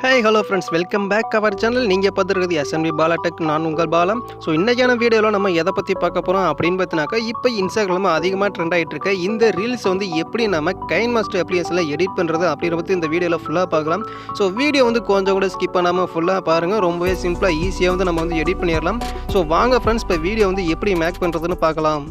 Hi hello friends, welcome back our channel. நீங்கள் பார்த்துருக்குது SMP பாலாடெக். நான் உங்கள் பாலம். ஸோ இன்றைக்கான வீடியோவில் நம்ம எதை பற்றி பார்க்க போகிறோம் அப்படின்னு பார்த்தினாக்கா, இப்போ இன்ஸ்டாகிராமில் அதிகமாக ட்ரெண்ட் ஆகிட்டு இருக்க இந்த ரீல்ஸ் எப்படி நம்ம கைன் மாஸ்டர் அப்ளிகேஷனில் எடிட் பண்ணுறது அப்படின்ற பற்றி இந்த வீடியோவில் ஃபுல்லாக பார்க்கலாம். ஸோ வீடியோ கொஞ்சம் கூட ஸ்கிப் பண்ணாமல் ஃபுல்லாக பாருங்கள். ரொம்பவே சிம்பிளாக ஈஸியாக நம்ம எடிட் பண்ணிடலாம். ஸோ வாங்க ஃப்ரெண்ட்ஸ், இப்போ வீடியோ எப்படி மேக் பண்ணுறதுன்னு பார்க்கலாம்.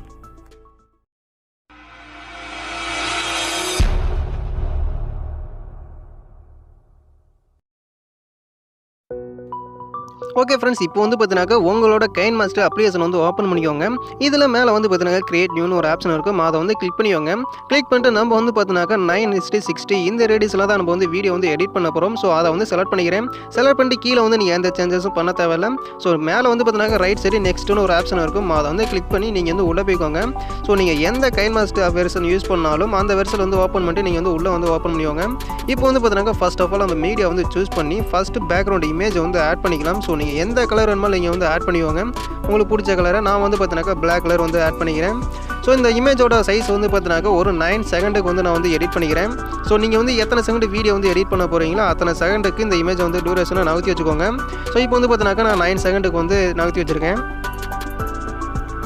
ஓகே ஃப்ரெண்ட்ஸ், இப்போ பார்த்தீங்கன்னாக்கா உங்களோட கைன் மாஸ்டர் அப்ளிகேஷன் ஓப்பன் பண்ணிக்கோங்க. இதில் மேலே பார்த்தீங்கன்னா கிரியேட் நியூன்னு ஒரு ஆப்ஷன் இருக்கும். அதை கிளிக் பண்ணிக்கோங்க. கிளிக் பண்ணிட்டு நம்ம பார்த்தீங்கன்னாக்கா 9:60 இந்த ரேடியஸில் தான் நம்ம வீடியோ எடிட் பண்ண போகிறோம். ஸோ அதை செலக்ட் பண்ணிக்கிறேன். செலக்ட் பண்ணிட்டு கீழே நீங்கள் எந்த சேஞ்சஸும் பண்ண தேவையில்லை. ஸோ மேலே பார்த்தீங்கன்னா ரைட் சைடு நெக்ஸ்ட்னு ஒரு ஆப்ஷன் இருக்கும். அதை கிளிக் பண்ணி நீங்கள் உள்ளே போய்க்கோங்க. ஸோ நீங்கள் எந்த கைன் மாஸ்டர் வெர்ஷன் யூஸ் பண்ணாலும் அந்த வெர்ஷன் ஓப்பன் பண்ணிட்டு நீங்கள் உள்ளே ஓப்பன் பண்ணிக்கோங்க. இப்போ பார்த்தீங்கன்னா ஃபர்ஸ்ட் ஆஃப் ஆல் அந்த மீடியா சூஸ் பண்ணி ஃபர்ஸ்ட் பேக்ரவுண்ட் இமேஜ் ஆட் பண்ணிக்கலாம். ஸோ நீங்கள் எந்த கலர் வேணுமோ நீங்கள் ஆட் பண்ணிக்கோங்க. உங்களுக்கு பிடிச்ச கலரை நான் பார்த்தீங்கன்னாக்கா பிளாக் கலர் ஆட் பண்ணிக்கிறேன். ஸோ இந்த இமேஜோட சைஸ் பார்த்தீங்கன்னாக்கா ஒரு 9 செகண்டுக்கு நான் எடிட் பண்ணிக்கிறேன். ஸோ நீங்கள் எத்தனை செகண்ட் வீடியோ எடிட் பண்ண போகிறீங்களோ அத்தனை செகண்டுக்கு இந்த இமேஜ் டியூரேஷனை நகர்த்தி வச்சுக்கோங்க. ஸோ இப்போ பார்த்தீங்கன்னாக்கா நான் 9 செகண்டுக்கு நகர்த்தி வச்சுருக்கேன்.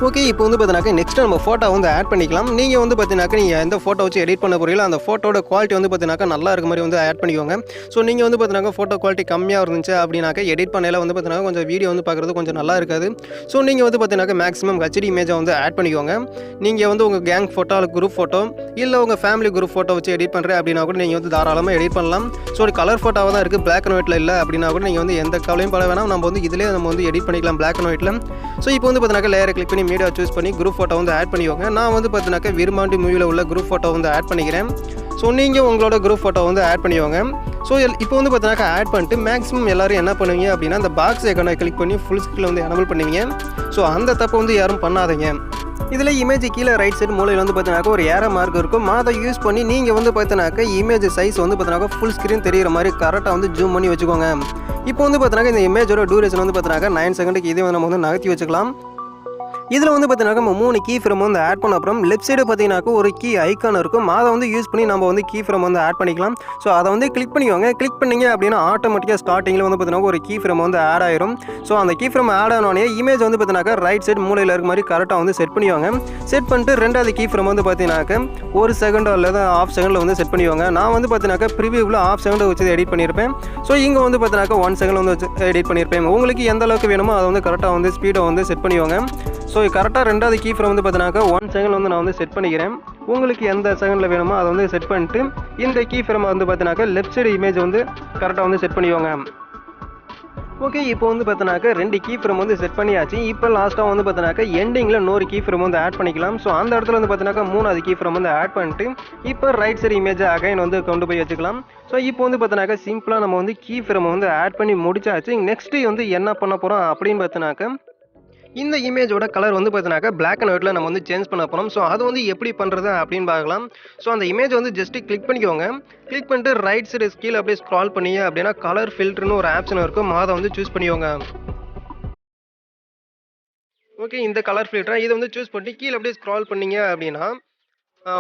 ஓகே, இப்போ பார்த்தீங்கன்னாக்கா நெக்ஸ்ட் நம்ம ஃபோட்டோ ஆட் பண்ணிக்கலாம். நீங்கள் பார்த்தீங்கன்னாக்கா நீங்கள் எந்த ஃபோட்டோ வச்சு எடிட் பண்ண போகிறீங்களோ அந்த ஃபோட்டோட குவாலிட்டி பார்த்தீங்கன்னாக்கா நல்லா இருக்க மாதிரி ஆட் பண்ணிக்கோங்க. ஸோ நீங்கள் பார்த்தீங்கன்னாக்கா ஃபோட்டோ குவாலிட்டி கம்மியாக இருந்துச்சு அப்படின்னாக்கா எடிட் பண்ணையில் பார்த்தீங்கன்னா கொஞ்சம் வீடியோ பார்க்குறது கொஞ்சம் நல்லா இருக்காது. ஸோ நீங்கள் பார்த்தீங்கன்னாக்கா மேக்ஸிமம் ஹெச்டி இமேஜை ஆட் பண்ணிக்கோங்க. நீங்கள் உங்கள் கேங் ஃபோட்டோ அல்லது குரூப் ஃபோட்டோ இல்லை உங்கள் ஃபேமிலி குரூப் ஃபோட்டோ வச்சு எடிட் பண்ணுறேன் அப்படின்னா கூட நீங்கள் தாராளமாக எடிட் பண்ணலாம். ஸோ ஒரு கலர் ஃபோட்டோவாக தான் இருக்குது, பிளாக் அண்ட் ஒயிட்டில் இல்லை அப்படின்னா கூட நீங்கள் எந்த கவலையும் பட வேணாம். நம்ம இதிலே நம்ம எடிட் பண்ணிக்கலாம் பிளாக் அண்ட் ஒயிட்டில். ஸோ இப்போ பார்த்தீங்கன்னா லேயரை கிளிக் பண்ணி மீடியா சூஸ் பண்ணி குரூப் ஃபோட்டோ ஆட் பண்ணிக்கோங்க. நான் பார்த்தீங்கன்னாக்கா விரும்பாண்டி மூவியில் உள்ள குரூப் ஃபோட்டோ ஆட் பண்ணிக்கிறேன். ஸோ நீங்கள் உங்களோட குரூப் ஃபோட்டோ ஆட் பண்ணிக்கோங்க. ஸோ இப்போ பார்த்தீங்கன்னாக்கா ஆட் பண்ணிட்டு மேக்ஸிமம் எல்லோரும் என்ன பண்ணுவீங்க அப்படின்னா அந்த பாக்ஸ் ஐக்கானை கிளிக் பண்ணி ஃபுல் ஸ்க்ரீனில் எனபிள் பண்ணுவீங்க. ஸோ அந்த தப்பை யாரும் பண்ணாதீங்க. இதில் இமேஜ் கீழே ரைட் சைடு மூலையில் பார்த்தீங்கன்னாக்கா ஒரு ஏரோ மார்க் இருக்கும். அதை யூஸ் பண்ணி நீங்கள் பார்த்தீங்கன்னாக்கா இமேஜ் சைஸ் பார்த்தீங்கன்னாக்கா ஃபுல் ஸ்க்ரீன் தெரிகிற மாதிரி கரெக்டாக ஜூம் பண்ணி வச்சுக்கோங்க. இப்போ பார்த்தீங்கன்னா இந்த இமேஜோட டியூரேஷன் பார்த்தீங்கன்னா 9 செகண்டுக்கு இதே நம்ம நகர்த்தி வச்சுக்கலாம். இதில் பார்த்தீங்கன்னாக்கா நம்ம 3 கீ ஃப்ரேம் ஆட் பண்ண அப்புறம் லெஃப்ட் சைடு பார்த்தீங்கன்னாக்கா ஒரு கீ ஐக்கான் இருக்கும். அதை யூஸ் பண்ணி நம்ம கீ ஃப்ரேம் ஆட் பண்ணிக்கலாம். ஸோ அதை கிளிக் பண்ணிக்கோங்க. கிளிக் பண்ணிங்க அப்படின்னா ஆட்டோமேட்டிக்காக ஸ்டார்டிங்கில் பார்த்தீங்கன்னா ஒரு கீ ஃப்ரேம் ஆட் ஆயிரும். ஸோ அந்த கீ ஃப்ரேம் ஆட் ஆனோடனே இமேஜ் பார்த்தீங்கன்னாக்கா ரைட் சைடு மூலையில் இருக்க மாதிரி கரெக்டாக செட் பண்ணிக்கோங்க. செட் பண்ணிட்டு ரெண்டாவது கீ ஃப்ரேம் பார்த்தீங்கன்னாக்கா 1 செகண்டோ அல்லது ½ செகண்டில் செட் பண்ணிக்கோங்க. நான் பார்த்தீங்கன்னாக்கா ப்ரிவியூவில் ½ செகண்ட் வச்சு எடிட் பண்ணியிருப்பேன். ஸோ இங்கே பார்த்தீங்கன்னாக்கா 1 செகண்டில் வச்சு எடிட் பண்ணியிருப்பேன். உங்களுக்கு எந்த அளவுக்கு வேணுமோ அதை கரெக்டாக ஸ்பீடை செட் பண்ணிக்கோங்க. ஸோ கரெக்டாக ரெண்டாவது கீ ஃப்ரேம் பார்த்தீங்கன்னாக்கா 1 செகண்ட் நான் செட் பண்ணிக்கிறேன். உங்களுக்கு எந்த செகண்டில் வேணுமோ அதை செட் பண்ணிட்டு இந்த கீ ஃப்ரேம் பார்த்தீங்கன்னாக்கா லெஃப்ட் சைடு இமேஜ் கரெக்டாக செட் பண்ணிக்கோங்க. ஓகே, இப்போ பார்த்தீங்கன்னாக்கா 2 கீ ஃப்ரேம் செட் பண்ணியாச்சு. இப்போ லாஸ்ட்டாக பார்த்தீங்கன்னாக்கா எண்டிங்கில் 100 கீ ஃப்ரேம் ஆட் பண்ணிக்கலாம். ஸோ அந்த இடத்துல பார்த்தீங்கன்னாக்கா 3வது கீ ஃப்ரேம் ஆட் பண்ணிட்டு இப்போ ரைட் சைடு இமேஜை அகைன் கொண்டு போய் வச்சுக்கலாம். ஸோ இப்போ பார்த்தீங்கன்னாக்கா சிம்பிளாக நம்ம கீ ஃப்ரேம் ஆட் பண்ணி முடிச்சாச்சு. நெக்ஸ்ட்டு என்ன பண்ண போகிறோம் அப்படின்னு பார்த்தீங்கன்னாக்கா இந்த இமேஜோட கலர் பார்த்தீங்கன்னாக்கா பிளாக் அண்ட் ஒயிட்டில் நம்ம சேஞ்ச் பண்ண போகிறோம். ஸோ அது எப்படி பண்ணுறது அப்படின்னு பார்க்கலாம். ஸோ அந்த இமேஜ் ஜஸ்ட்டு கிளிக் பண்ணிக்கோங்க. கிளிக் பண்ணிட்டு ரைட் சைடு கீழே அப்படியே ஸ்க்ரால் பண்ணிங்க அப்படின்னா கலர் ஃபில்டர்னு ஒரு ஆப்ஷன் இருக்கும். அதை சூஸ் பண்ணிக்கோங்க. ஓகே, இந்த கலர் ஃபில்டரை இதை சூஸ் பண்ணி கீழே அப்படியே ஸ்க்ரால் பண்ணிங்க அப்படின்னா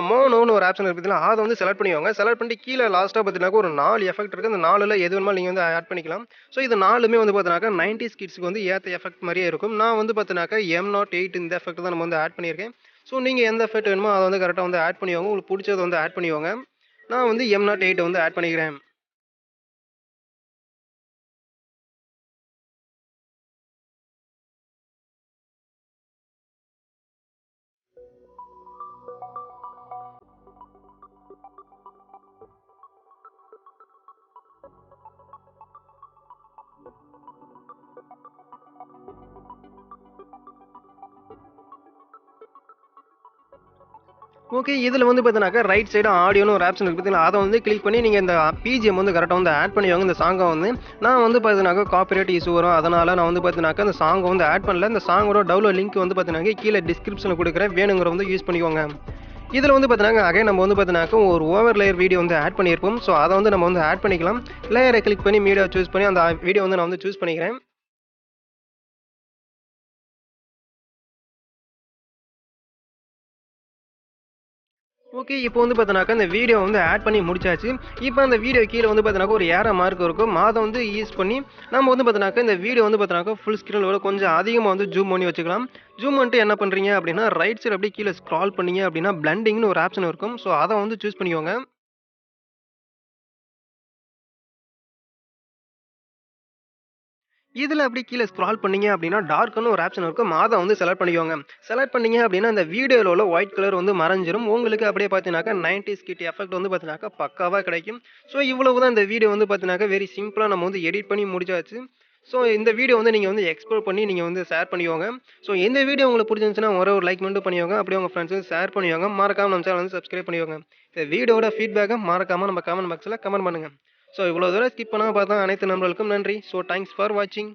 மோனோன்னு ஒரு ஆப்ஷன் இருக்குதுல, அதை செலக்ட் பண்ணிக்கோங்க. செலக்ட் பண்ணிட்டு கீழே லாஸ்ட்டாக பார்த்தீங்கன்னா ஒரு 4 எஃபெக்ட் இருக்குது. அந்த 4ல் எது வேணுமா நீங்கள் ஆட் பண்ணிக்கலாம். ஸோ இது 4மே பார்த்தீங்கன்னாக்கா 90s கிட்ஸுக்கு ஏற்ற எஃபெக்ட் மாதிரியே இருக்கும். நான் பார்த்தீங்கன்னாக்கா M08 இந்த எஃபெக்ட் தான் நம்ம ஆட் பண்ணியிருக்கேன். ஸோ நீங்கள் எந்த எஃபெக்ட் வேணுமோ அதை கரெக்டாக ஆட் பண்ணிக்கோங்க. உங்களுக்கு பிடிச்சதை ஆட் பண்ணிக்கோங்க. நான் M08 ஆட் பண்ணிக்கிறேன். ஓகே, இதில் பார்த்தீங்கன்னாக்கா ரைட் சைடு ஆடியோன்னு ஒரு ஆப்ஷன் இருக்குது. பார்த்தீங்கன்னா அதை கிளிக் பண்ணி நீங்கள் இந்த பிஜிஎம் கரெக்டாக ஆட் பண்ணிவாங்க. இந்த சாங்கை நான் பார்த்தீங்கன்னாக்கா காப்பிரைட் இஷ்யூ வரும். அதனால் நான் பார்த்தீங்கன்னாக்கா இந்த சாங்கை ஆட் பண்ணல. இந்த சாங்கோட டவுன்லோட் லிங்க் பார்த்தீங்கன்னா கீழே டிஸ்கிரிப்ஷனில் கொடுக்குறேன். வேணுங்கிற யூஸ் பண்ணிக்கோங்க. இதில் பார்த்தீங்கன்னா அகைன் நம்ம பார்த்தீங்கன்னாக்கா ஒரு ஓவர் லேயர் வீடியோ ஆட் பண்ணியிருப்போம். ஸோ அதை நம்ம ஆட் பண்ணிக்கலாம். லேயரை கிளிக் பண்ணி மீடியா சூஸ் பண்ணி அந்த வீடியோ நான் சூஸ் பண்ணிக்கிறேன். ஓகே. இப்போ வந்து பார்த்தீங்கன்னாக்கா, இந்த வீடியோ வந்து ஆட் பண்ணி முடிச்சாச்சு. இப்போ அந்த வீடியோ கீழ வந்து பார்த்தீங்கன்னாக்கா, ஒரு ஏரோ மார்க் இருக்கும். அத வந்து யூஸ் பண்ணி நம்ம வந்து பார்த்தீங்கன்னாக்கா, இந்த வீடியோ வந்து பார்த்தீங்கன்னாக்கா, ஃபுல் ஸ்க்ரீன்ல விட கொஞ்சம் அதிகமா வந்து ஜூம் பண்ணி வச்சுக்கலாம். ஜூம் பண்ணிட்டு என்ன பண்றீங்க அப்படின்னா, ரைட் சைடு அப்படியே கீழ ஸ்க்ரால் பண்ணீங்க அப்படின்னா, பிளெண்டிங்னு ஒரு ஆப்ஷன் இருக்கும். ஸோ அத வந்து சூஸ் பண்ணிக்கோங்க. இதுல அப்படியே கீழ ஸ்க்ரால் பண்ணீங்க அப்படின்னா, டார்க்ன்னு ஒரு ஆப்ஷன் இருக்கும். அத வந்து செலக்ட் பண்ணிக்கோங்க. செலக்ட் பண்ணீங்க அப்படின்னா, அந்த வீடியோல உள்ள ஒயிட் கலர் வந்து மறைஞ்சிரும். உங்களுக்கு அப்படியே பார்த்தீங்கன்னாக்கா, 90ஸ் கிட் எஃபெக்ட் வந்து பார்த்தீங்கன்னாக்கா, பக்காவா கிடைக்கும். ஸோ இவ்வளவு தான் இந்த வீடியோ வந்து பார்த்தீங்கன்னாக்கா, வெரி சிம்பிளா நம்ம வந்து எடிட் பண்ணி முடிச்சாச்சு. ஸோ இந்த வீடியோ வந்து நீங்க வந்து எக்ஸ்போர்ட் பண்ணி நீங்க வந்து ஷேர் பண்ணிக்கோங்க. ஸோ இந்த வீடியோ உங்களுக்கு புடிச்சிருந்துச்சுன்னா, ஒரே ஒரு லைக் மட்டும் பண்ணிக்கோங்க. அப்படியே உங்க ஃப்ரெண்ட்ஸுக்கு ஷேர் பண்ணிக்கோங்க. மறக்காம நம்ம சேனல் வந்து சப்ஸ்கிரைப் பண்ணிக்கோங்க. இந்த வீடியோவோட ஃபீட்பேக்க மறக்காம நம்ம கமெண்ட் பாக்ஸ்ல கமெண்ட் பண்ணுங்க. ஸோ இவ்வளோ தூரம் ஸ்கிப் பண்ணாம பார்த்த அனைத்து நண்பர்களுக்கும் நன்றி. ஸோ தேங்க்ஸ் ஃபார் வாட்சிங்.